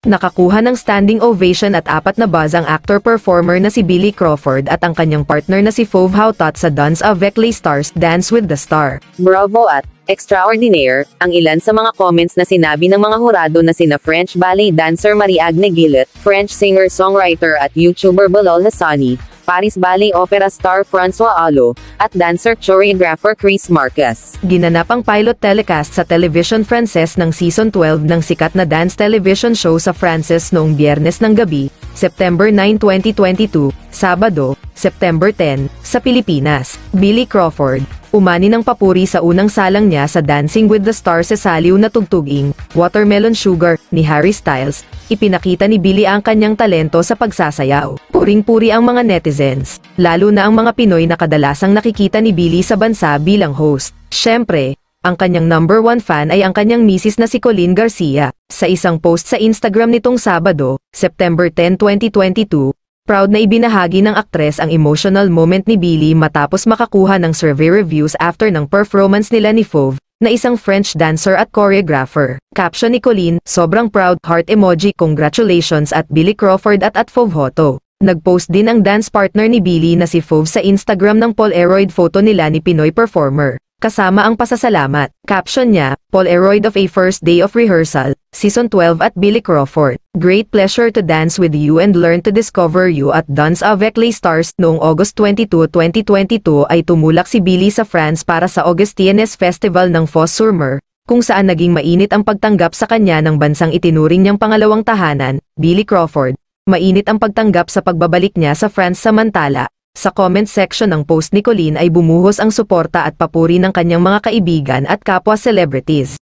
Nakakuha ng standing ovation at 4 na buzz ang actor-performer na si Billy Crawford at ang kanyang partner na si Fauve Hautot sa Danse avec les Stars, Dance with the Star. Bravo at extraordinaire, ang ilan sa mga comments na sinabi ng mga hurado na sina French ballet dancer Marie-Agne Gillet, French singer-songwriter at YouTuber Bilal Hassani, Paris Ballet Opera star François Alo, at dancer-choreographer Chris Marquez. Ginanap ang pilot telecast sa Television Française ng Season 12 ng sikat na dance television show sa Frances noong Biyernes ng gabi, September 9, 2022, Sabado, September 10, sa Pilipinas. Billy Crawford, umani ng papuri sa unang salang niya sa Dancing with the Stars sa saliw na tugtuging, Watermelon Sugar, ni Harry Styles. Ipinakita ni Billy ang kanyang talento sa pagsasayaw. Puring-puri ang mga netizens, lalo na ang mga Pinoy na kadalasang nakikita ni Billy sa bansa bilang host. Siyempre, ang kanyang number 1 fan ay ang kanyang misis na si Colleen Garcia. Sa isang post sa Instagram nitong Sabado, September 10, 2022, proud na ibinahagi ng aktres ang emotional moment ni Billy matapos makakuha ng survey reviews after ng performance nila ni Fauve, na isang French dancer at choreographer. Caption ni Colleen, sobrang proud, heart emoji, congratulations at Billy Crawford at Fauve Hautot. Nagpost din ang dance partner ni Billy na si Fauve sa Instagram ng Polaroid photo nila ni Pinoy performer, kasama ang pasasalamat. Caption niya, Polaroid of a first day of rehearsal, Season 12 at Billy Crawford. Great pleasure to dance with you and learn to discover you at Danse avec les Stars. Noong August 22, 2022 ay tumulak si Billy sa France para sa Augustines Festival ng Fos-sur-Mer, kung saan naging mainit ang pagtanggap sa kanya ng bansang itinuring niyang pangalawang tahanan, Billy Crawford. Mainit ang pagtanggap sa pagbabalik niya sa France samantala. Sa comment section ng post ni Colleen ay bumuhos ang suporta at papuri ng kanyang mga kaibigan at kapwa celebrities.